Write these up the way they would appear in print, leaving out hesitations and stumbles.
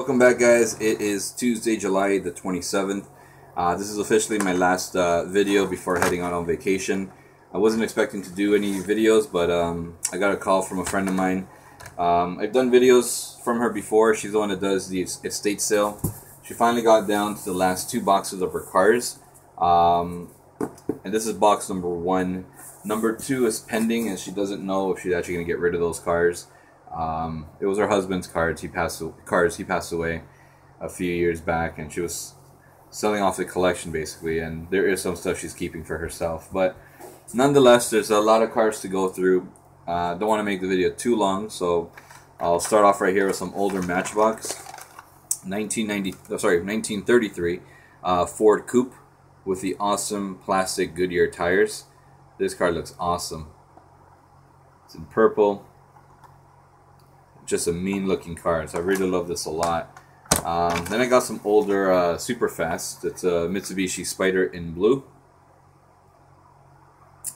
Welcome back, guys. It is Tuesday, July the 27th. This is officially my last video before heading out on vacation. I wasn't expecting to do any videos, but I got a call from a friend of mine. I've done videos from her before. She's the one that does the estate sale. She finally got down to the last two boxes of her cars. And this is box number 1. Number 2 is pending, and she doesn't know if she's actually going to get rid of those cars. It was her husband's cars. He passed away a few years back, and she was selling off the collection basically. And there is some stuff she's keeping for herself, but nonetheless, there's a lot of cars to go through. Don't want to make the video too long, so I'll start off right here with some older Matchbox 1933 Ford Coupe with the awesome plastic Goodyear tires. This car looks awesome. It's in purple. Just a mean looking car, so I really love this a lot. Then I got some older Superfast. It's a Mitsubishi Spider in blue.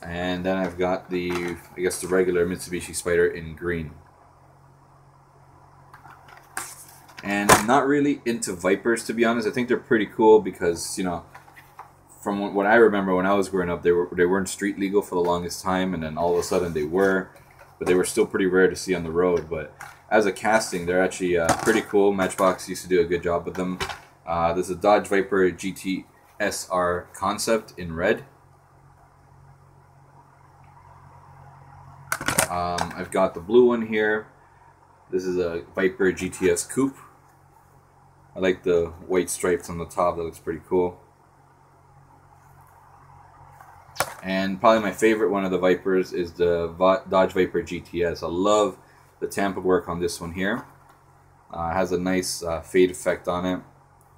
And then I've got the regular Mitsubishi Spider in green. And I'm not really into Vipers, to be honest. I think they're pretty cool because, you know, from what I remember when I was growing up, they weren't street legal for the longest time, and then all of a sudden they were, but they were still pretty rare to see on the road. But as a casting, they're actually pretty cool. Matchbox used to do a good job with them. There's a Dodge Viper GT SR Concept in red. I've got the blue one here. This is a Viper GTS Coupe. I like the white stripes on the top. That looks pretty cool. And probably my favorite one of the Vipers is the Dodge Viper GTS. I love the Tampa work on this one here. It has a nice fade effect on it.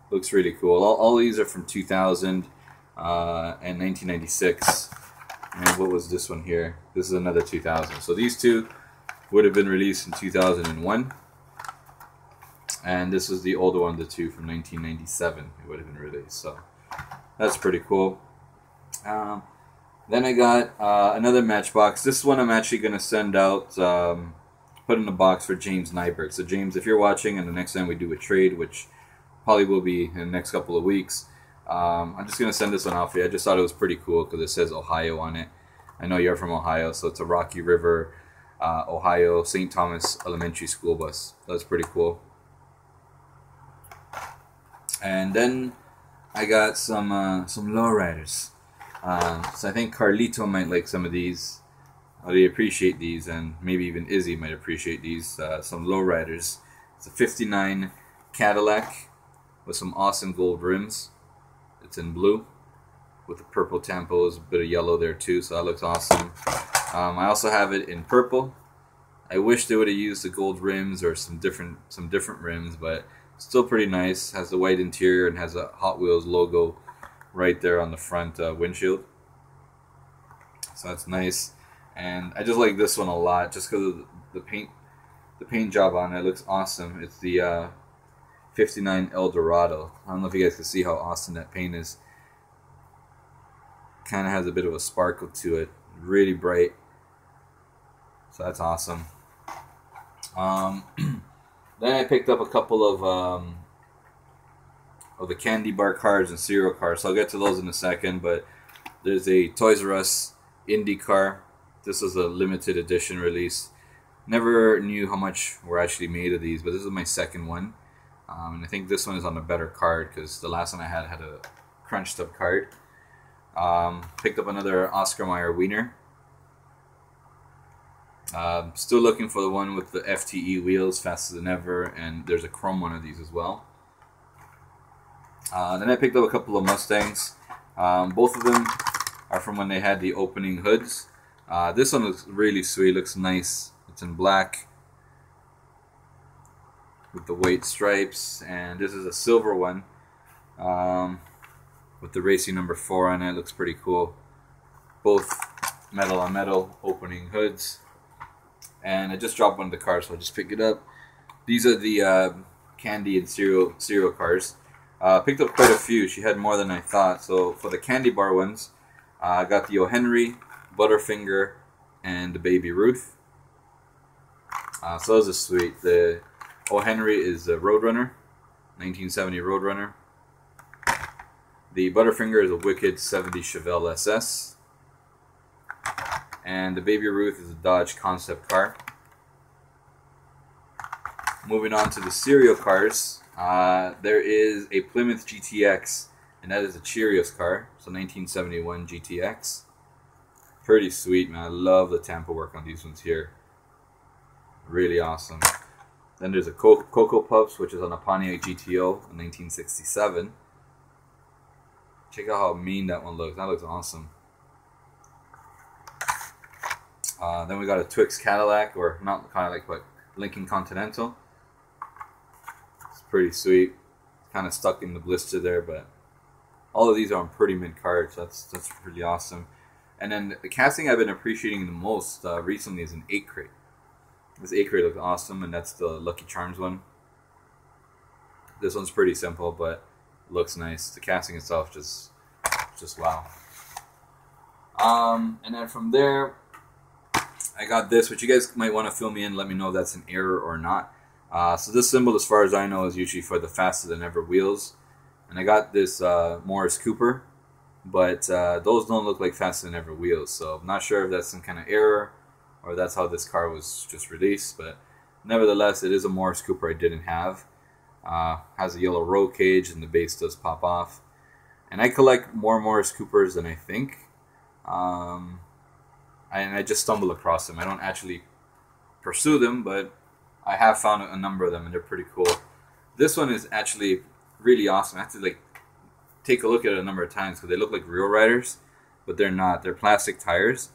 Looks really cool. All these are from 2000 and 1996. And what was this one here? This is another 2000. So these two would have been released in 2001. And this is the older one, the two from 1997. It would have been released. So that's pretty cool. Then I got another Matchbox. This one I'm actually going to send out, put in a box for James Nyberg. So James, if you're watching and the next time we do a trade, which probably will be in the next couple of weeks, I'm just going to send this one out for you. I just thought it was pretty cool because it says Ohio on it. I know you're from Ohio, so it's a Rocky River, Ohio, St. Thomas Elementary School bus. That's pretty cool. And then I got some Lowriders. So I think Carlito might like some of these. They appreciate these, and maybe even Izzy might appreciate these. Some Lowriders. It's a 59 Cadillac with some awesome gold rims. It's in blue with the purple tampos, a bit of yellow there too, so that looks awesome. I also have it in purple. I wish they would have used the gold rims or some different rims, but still pretty nice. Has the white interior and has a Hot Wheels logo right there on the front windshield. So that's nice. And I just like this one a lot just because of the paint job on it. It looks awesome. It's the 59 Eldorado. I don't know if you guys can see how awesome that paint is. Kind of has a bit of a sparkle to it. Really bright. So that's awesome. Then I picked up a couple of the candy bar cars and cereal cars. So I'll get to those in a second. But there's a Toys R Us IndyCar. This is a limited edition release. Never knew how much were actually made of these, but this is my second one. And I think this one is on a better card because the last one I had a crunched up card. Picked up another Oscar Mayer Wiener. Still looking for the one with the FTE wheels, faster than ever, and there's a chrome one of these as well. Then I picked up a couple of Mustangs. Both of them are from when they had the opening hoods. This one looks really sweet, looks nice. It's in black with the white stripes, and this is a silver one with the racing number 4 on it. Looks pretty cool. Both metal on metal opening hoods. And I just dropped one of the cars, so I'll just pick it up. These are the candy and cereal cars. Picked up quite a few. She had more than I thought. So for the candy bar ones, I got the O. Henry, Butterfinger, and the Baby Ruth. So those are sweet. The O. Henry is a Roadrunner. 1970 Roadrunner. The Butterfinger is a wicked 70 Chevelle SS. And the Baby Ruth is a Dodge concept car. Moving on to the serial cars, there is a Plymouth GTX, and that is a Cheerios car, so 1971 GTX. Pretty sweet, man. I love the Tampa work on these ones here. Really awesome. Then there's a Cocoa Puffs, which is on a Pontiac GTO in 1967. Check out how mean that one looks. That looks awesome. Then we got a Twix Cadillac, or not Cadillac, but Lincoln Continental. It's pretty sweet. Kind of stuck in the blister there, but all of these are on pretty mint cards. That's pretty awesome. And then the casting I've been appreciating the most recently is an 8 crate. This 8 crate looks awesome, and that's the Lucky Charms one. This one's pretty simple, but looks nice. The casting itself just wow. And then from there, I got this, which you guys might want to fill me in. Let me know if that's an error or not. So this symbol, as far as I know, is usually for the faster than ever wheels. And I got this Morris Cooper, but those don't look like faster than ever wheels. So I'm not sure if that's some kind of error or that's how this car was just released. But nevertheless, it is a Morris Cooper I didn't have. Has a yellow roll cage, and the base does pop off. And I collect more Morris Coopers than I think. And I just stumble across them. I don't actually pursue them, but I have found a number of them, and they're pretty cool. This one is actually really awesome. I have to like take a look at it a number of times because they look like real riders, but they're not. They're plastic tires.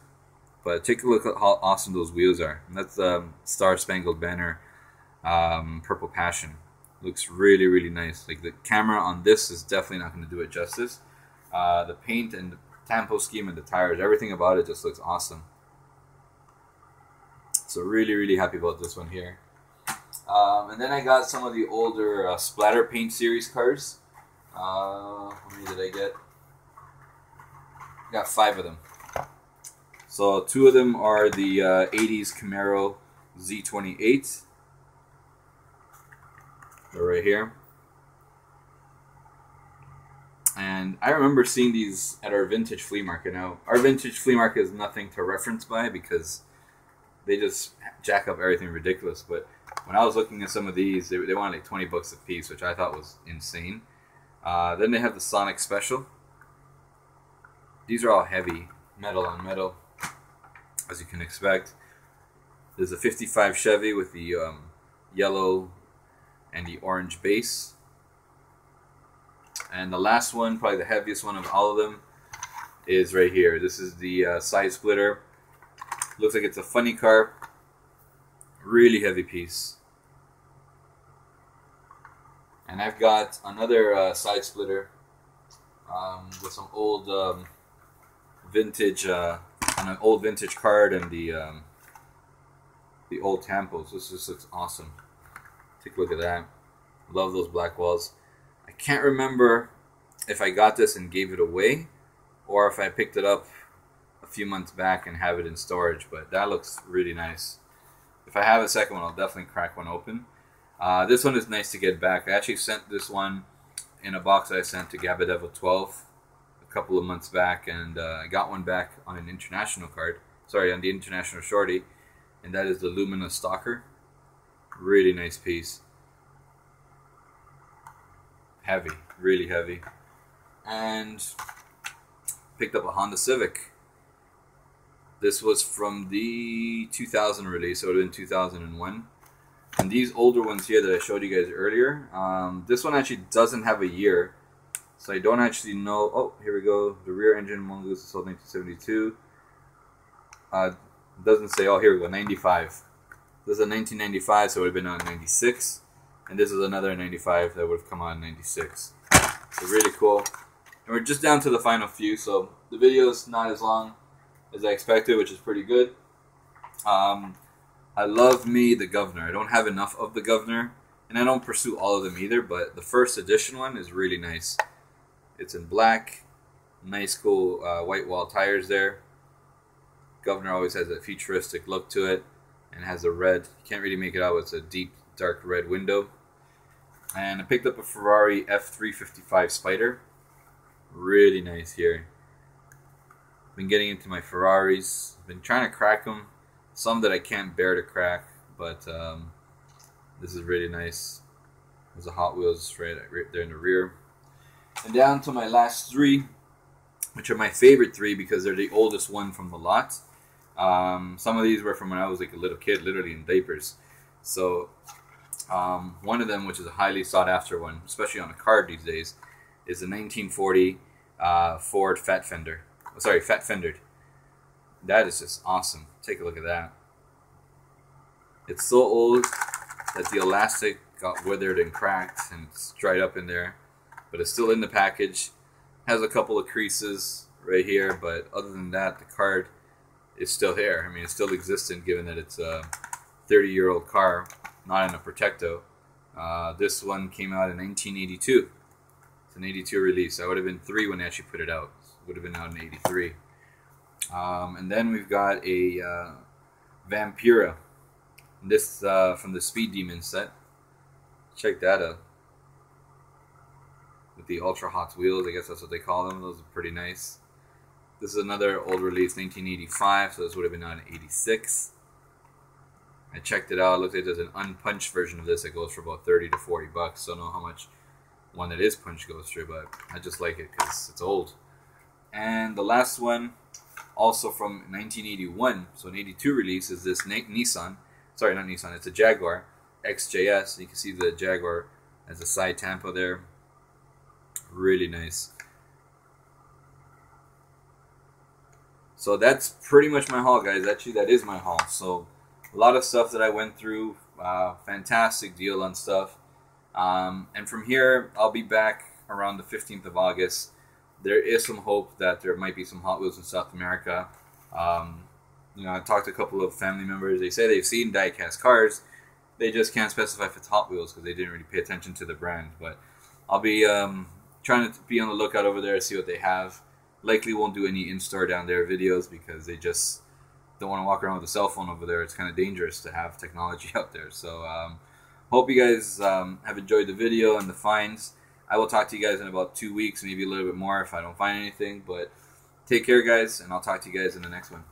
But take a look at how awesome those wheels are. And that's Star Spangled Banner Purple Passion. Looks really, really nice. Like the camera on this is definitely not going to do it justice. The paint and the tampo scheme and the tires, everything about it just looks awesome. So really, really happy about this one here. And then I got some of the older Splatter Paint Series cars. How many did I get? Got 5 of them. So 2 of them are the 80s Camaro Z28. They're right here. And I remember seeing these at our vintage flea market. Now, our vintage flea market is nothing to reference by because they just jack up everything ridiculous. But when I was looking at some of these, they wanted like 20 bucks a piece, which I thought was insane. Then they have the Sonic Special. These are all heavy, metal on metal, as you can expect. There's a 55 Chevy with the yellow and the orange base. And the last one, probably the heaviest one of all of them, is right here. This is the side splitter. Looks like it's a funny car. Really heavy piece. And I've got another side splitter with some old vintage, on an old vintage card and the old tampos. This just looks awesome. Take a look at that. Love those black walls. I can't remember if I got this and gave it away or if I picked it up a few months back and have it in storage, but that looks really nice. If I have a second one, I'll definitely crack one open. This one is nice to get back. I actually sent this one in a box I sent to Gabadevil 12 a couple of months back, and I got one back on an international card. Sorry, on the international shorty, and that is the Lumina Stalker. Really nice piece. Heavy, really heavy. And picked up a Honda Civic. This was from the 2000 release, so it would have been 2001. And these older ones here that I showed you guys earlier, this one actually doesn't have a year, so I don't actually know. Oh, here we go. The rear engine Mongoose is sold 1972. Doesn't say. Oh, here we go. 95. This is a 1995, so it would have been out in 96. And this is another 95 that would have come out in 96. So really cool. And we're just down to the final few, so the video is not as long as I expected, which is pretty good. I love me the Governor. I don't have enough of the Governor, and I don't pursue all of them either, but the first edition one is really nice. It's in black, nice cool white wall tires there. Governor always has a futuristic look to it, and has a red. You can't really make it out, it's a deep dark red window. And I picked up a Ferrari F355 Spider. Really nice here. Been getting into my Ferraris. Been trying to crack them. Some that I can't bear to crack, but this is really nice. There's a Hot Wheels right there in the rear. And down to my last three, which are my favorite three because they're the oldest one from the lot. Some of these were from when I was like a little kid, literally in diapers. So one of them, which is a highly sought after one, especially on a card these days, is a 1940 Ford Fat Fender. Sorry, Fat Fendered. That is just awesome. Take a look at that. It's so old that the elastic got withered and cracked and it's dried up in there, but it's still in the package. Has a couple of creases right here, but other than that, the card is still here. I mean, it's still existent given that it's a 30-year-old car, not in a Protecto. This one came out in 1982. It's an 82 release. I would have been 3 when they actually put it out. It would have been out in 83. And then we've got a Vampira. This from the Speed Demon set. Check that out. With the ultra hot wheels, I guess that's what they call them. Those are pretty nice. This is another old release, 1985, so this would have been out in 86. I checked it out. It looks like there's an unpunched version of this that goes for about 30 to 40 bucks. So I don't know how much one that is punched goes for, but I just like it because it's old. And the last one, also from 1981, so an 82 release, is this Nissan. Sorry, not Nissan. It's a Jaguar XJS. You can see the Jaguar as a side tampo there. Really nice. So that's pretty much my haul, guys. Actually, that is my haul. So a lot of stuff that I went through. Fantastic deal on stuff. And from here, I'll be back around the 15th of August. There is some hope that there might be some Hot Wheels in South America. You know, I talked to a couple of family members. They say they've seen die-cast cars. They just can't specify if it's Hot Wheels because they didn't really pay attention to the brand. But I'll be trying to be on the lookout over there to see what they have. Likely won't do any in-store down there videos because they just don't want to walk around with a cell phone over there. It's kind of dangerous to have technology out there. So hope you guys have enjoyed the video and the finds. I will talk to you guys in about 2 weeks, maybe a little bit more if I don't find anything. But take care, guys, and I'll talk to you guys in the next one.